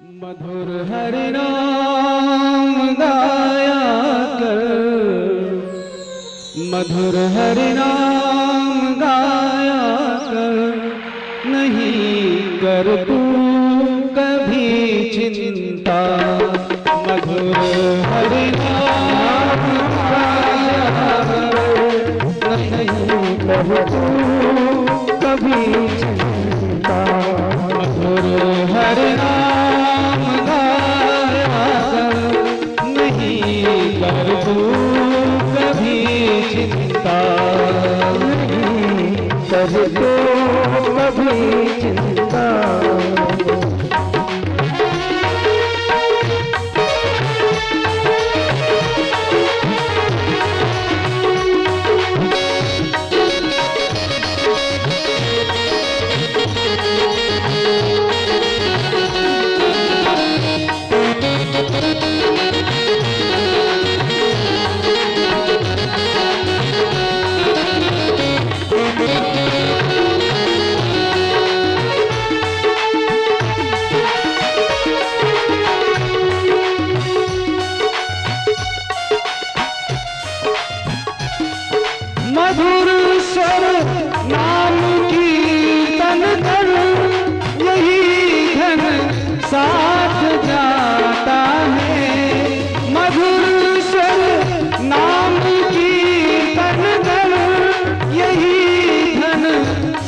मधुर हरि नाम गाया कर, मधुर हरि नाम गाया कर, नहीं कर तू कभी चिंता। मधुर हरि नाम गाया कर, नहीं कर तू कभी चिंता। मधुर हरि नाम गाया कर, नहीं कर तू कभी चिंता। नहीं कर तू कभी चिंता। मधुर स्वर नाम कीर्तन कर, यही धन साथ जाता है। मधुर स्वर नाम कीर्तन कर, यही धन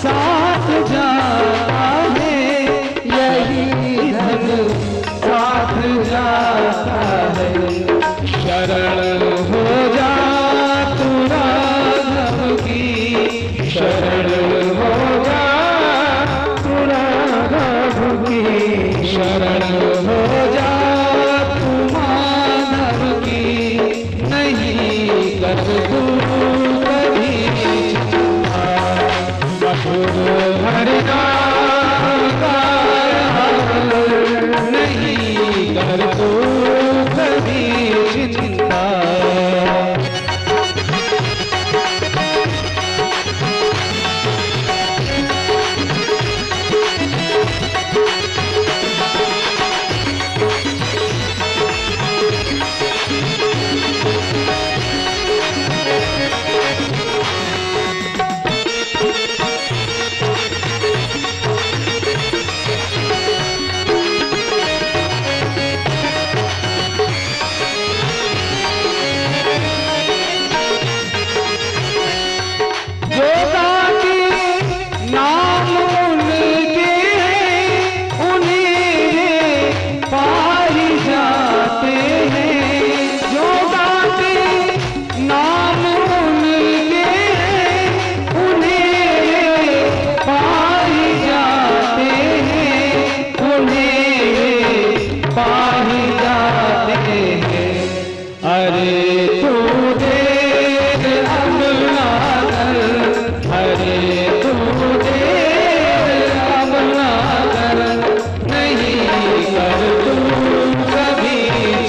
साथ जाता है। यही धन साथ जाता है। शरण हो जा तू राघव की, शरण हो जा तू राघव की, शरण हो जा तू माधव की, नहीं कर तू कभी चिंता। मधुर हरि नाम गाया कर, नहीं कर तू कभी चिंता। अरे तू देर अब ना कर, अरे तू देर अब ना कर, नहीं कर तू कभी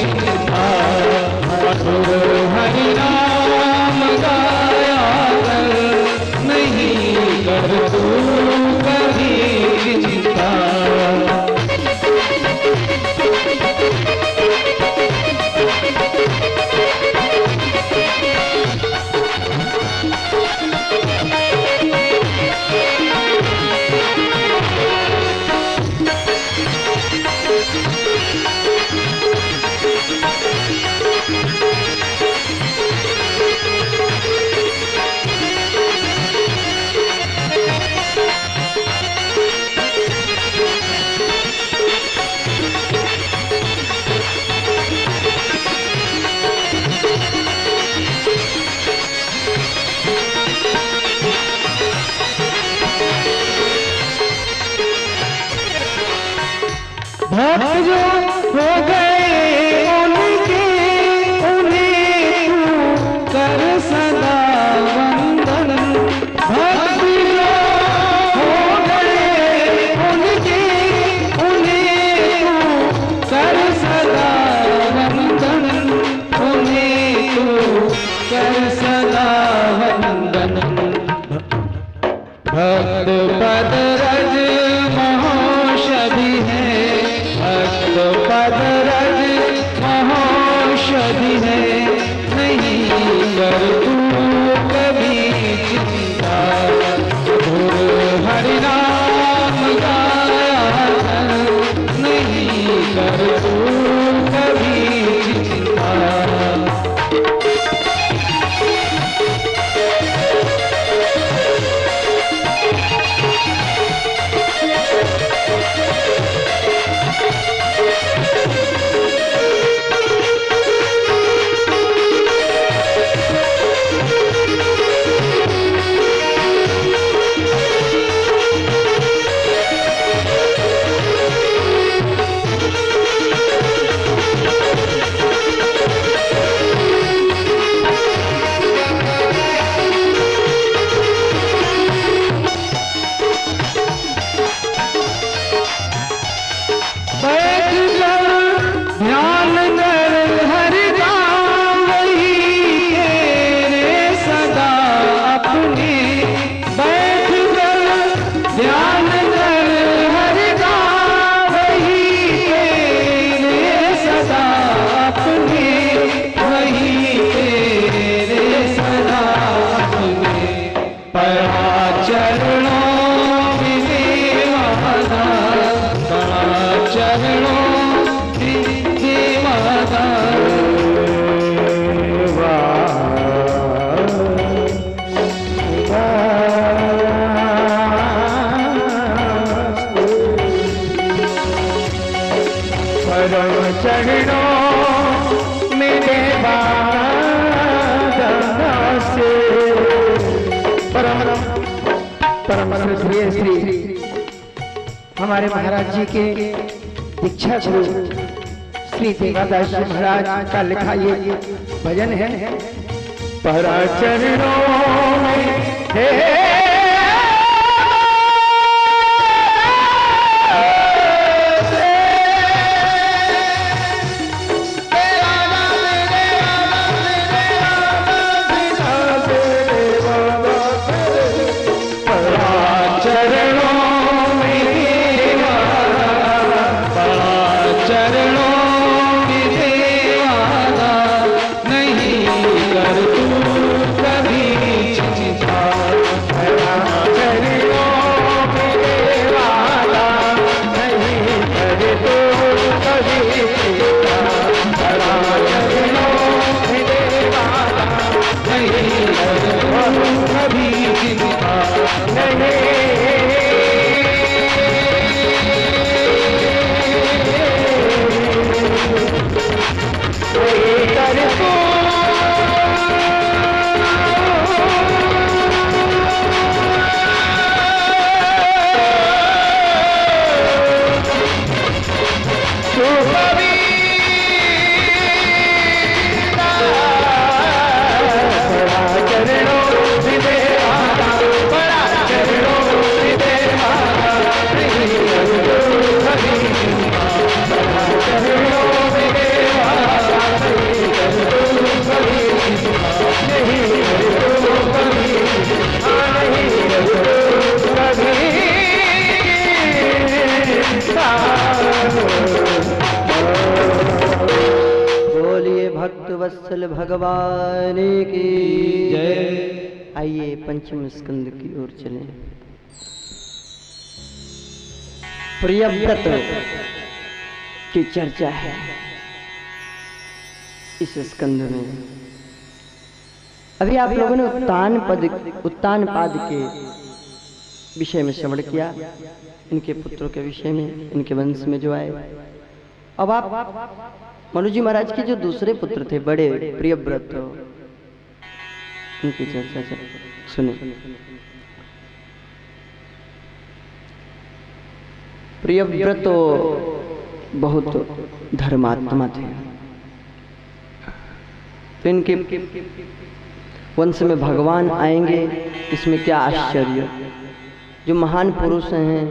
चिंता। मधुर हरि नाम गाया कर, नहीं कर तू कभी चिंता। भक्त जो हो गए उनके, उन्हें तू कर सदा वंदन। भक्त जो हो गए उनके, उन्हें तू कर सदा वंदन, उन्हें तू कर सदा वंदन। भक्त पद रज महोषधि है, भक्त से परम श्री श्री हमारे महाराज जी के दीक्षा गुरु श्री देवादास जी महाराज का लिखा ये भजन है। परा चरणों में हे वत्सल भगवान की जय। आइए पंचम स्कंद की ओर चलें। प्रियव्रत की चर्चा है इस स्कंद में। अभी आप लोगों ने उत्तान पाद के विषय में श्रवण किया, इनके पुत्रों के विषय में, इनके वंश में जो आए। अब आप मनुजी महाराज के जो दूसरे पुत्र थे बड़े प्रियव्रत, उनकी चर्चा सुने। प्रियव्रत बहुत धर्मात्मा थे, तो इनके वंश में भगवान आएंगे इसमें क्या आश्चर्य। जो महान पुरुष हैं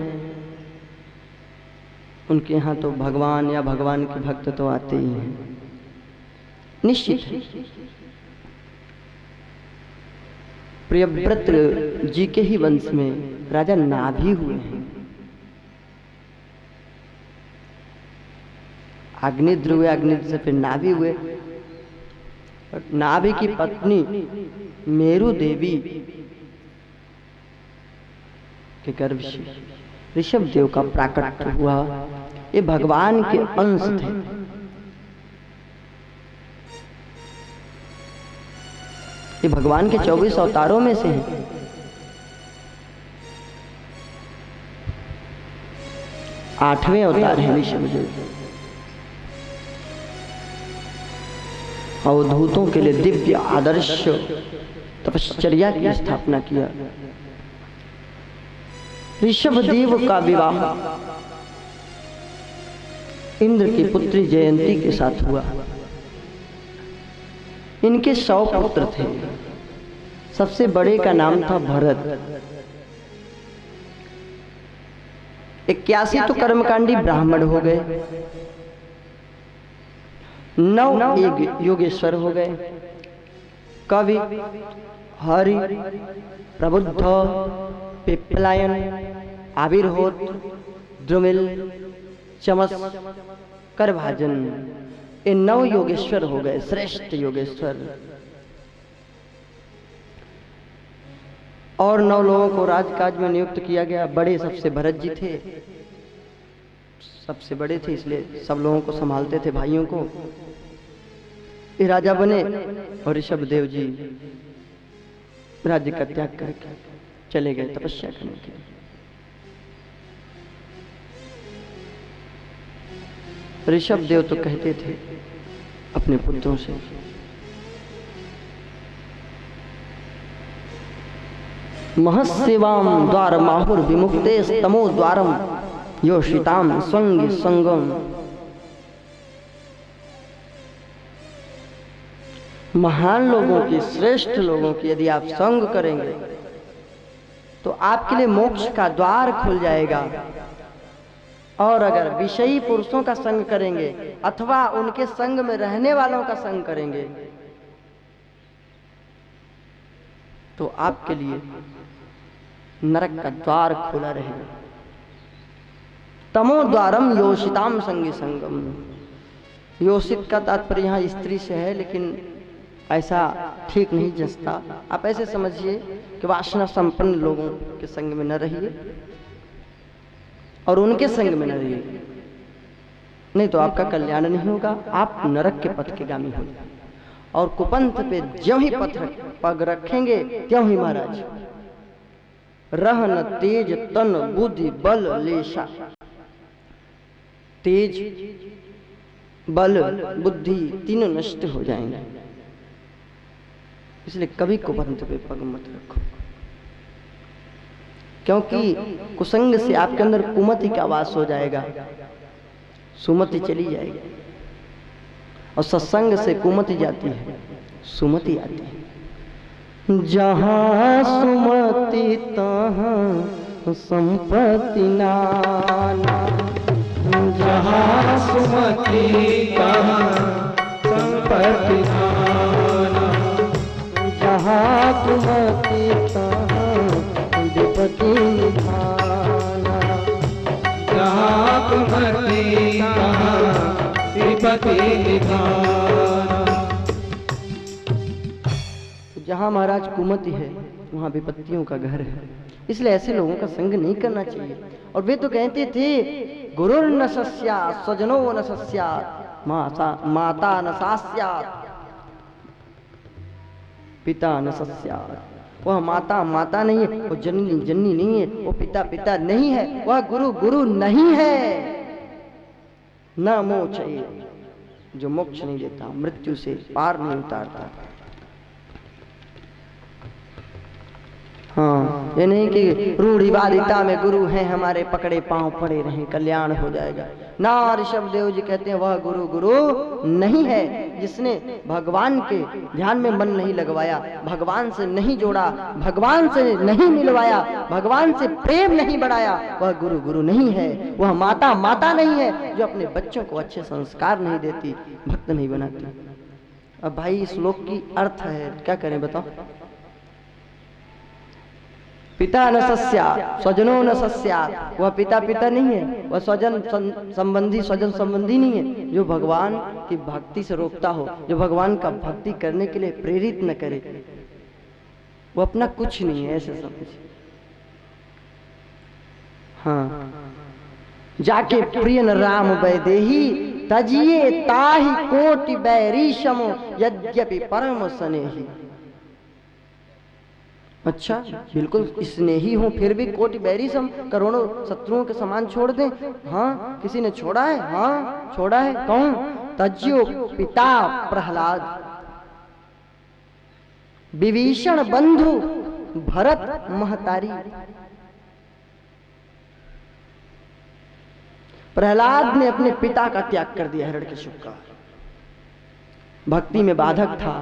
उनके यहाँ तो भगवान या भगवान के भक्त तो आते ही हैं, निश्चित है। प्रियव्रत जी के ही वंश में राजा नाभि हुए हैं। अग्निध्र हुए, अग्निध्र से फिर नाभि हुए। और नाभि की पत्नी मेरु देवी के गर्भ से ऋषभ देव का प्राकट्य हुआ। ये भगवान के अंश थे। ये भगवान के 24 अवतारों में से हैं। आठवें अवतार है ऋषभ देव। अवधूतों के लिए दिव्य आदर्श तपश्चर्या की स्थापना किया। ऋषभ देव का विवाह इंद्र की पुत्री जयंती के साथ हुआ। इनके 100 पुत्र थे। सबसे बड़े का नाम था भरत। 81 तो कर्मकांडी ब्राह्मण हो गए, 9 योगेश्वर हो गए। कवि, हरि, प्रबुद्ध, पिप्पलायन, आविर्होत्र, द्रुमिल, चमस, करभाजन, ये 9 योगेश्वर हो गए, श्रेष्ठ योगेश्वर। और 9 लोगों को राजकाज में नियुक्त किया गया। बड़े सबसे भरत जी थे, सबसे बड़े थे, इसलिए सब लोगों को संभालते थे, भाइयों को। ये राजा बने और ऋषभ देव जी राज्य का त्याग करके चले गए तपस्या करने के लिए। ऋषभ देव तो कहते थे अपने पुत्रों से महस्सेवाम द्वार माहुर विमुक्ते तमो द्वारम योषिताम संग संगम। महान लोगों की, श्रेष्ठ लोगों की यदि आप संग करेंगे तो आपके लिए मोक्ष का द्वार खुल जाएगा। और अगर विषयी पुरुषों का संग करेंगे अथवा उनके संग में रहने वालों का संग करेंगे तो आपके लिए नरक का द्वार खुला रहेगा। तमो द्वारम योषिताम संगी संगम। योषित का तात्पर्य यहाँ स्त्री से है, लेकिन ऐसा ठीक नहीं जचता। आप ऐसे समझिए कि वासना संपन्न लोगों के संग में न रहिए और उनके संग में न रहिए, नहीं तो आपका कल्याण नहीं होगा, आप नरक के पथ के गामी हो। और कुपंथ पे ज्यों ही पग रखेंगे त्यों ही महाराज रहन तेज तन बुद्धि बल लेशा। तेज, बल, बुद्धि तीनों नष्ट हो जाएंगे। इसलिए कभी कुपंथ पे पग मत रखो, क्योंकि कुसंग से आपके अंदर कुमति का वास हो जाएगा, सुमति चली जाएगी। और सत्संग से कुमति जाती है, सुमति आती है। जहाँ सुमति तहाँ संपत्ति नाना। जहाँ सुमति तहाँ संपत्ति नाना। जहाँ कुमति तहाँ विपत्ति निधाना। जहाँ कुमति तहाँ विपत्ति निधाना। जहाँ महाराज कुमति है वहाँ विपत्तियों का घर है। इसलिए ऐसे लोगों का संग नहीं करना चाहिए। और वे तो कहते थे गुरुर न सस्यात् स्वजनो न सस्यात् माता न सास्यात् पिता न सस्यात्। वह माता माता नहीं है, वो जननी जननी नहीं है, वो पिता पिता नहीं है, वह गुरु गुरु नहीं है। न मोक्षये, जो मोक्ष नहीं देता, मृत्यु से पार नहीं उतारता। हाँ, ये नहीं कि रूढ़िवादिता में गुरु हैं हमारे, पकड़े पांव पड़े रहें कल्याण हो जाएगा ना। ऋषभ देव जी कहते हैं वह गुरु गुरु नहीं है जिसने भगवान के ध्यान में मन नहीं लगवाया, भगवान से नहीं जोड़ा, भगवान से नहीं मिलवाया, भगवान से प्रेम नहीं बढ़ाया, वह गुरु गुरु नहीं है। वह माता माता नहीं है जो अपने बच्चों को अच्छे संस्कार नहीं देती, भक्त नहीं बनाती। अब भाई इस श्लोक की अर्थ है, क्या करें बताओ। पिता न सस्यात् स्वजनो न सस्यात्। वह पिता पिता नहीं है, वह स्वजन संबंधी नहीं है जो भगवान की भक्ति से रोकता हो, जो भगवान का भक्ति करने के लिए प्रेरित न करे, वो अपना कुछ नहीं है, ऐसे समझ। हाँ, जाके प्रिय न राम वैदेही तजिए ताहि कोटि बैरी समो यद्यपि परम स्नेही। अच्छा, बिल्कुल स्नेही हूं फिर भी कोटि बैरी सम, करोड़ों शत्रुओं के समान छोड़ दें। हाँ, किसी ने छोड़ा है? हाँ छोड़ा है। कौन? तज्यो पिता प्रहलाद, विभीषण बंधु भरत महतारी। प्रहलाद ने अपने पिता का त्याग कर दिया, हिरण्यकशिपु का। भक्ति में बाधक था,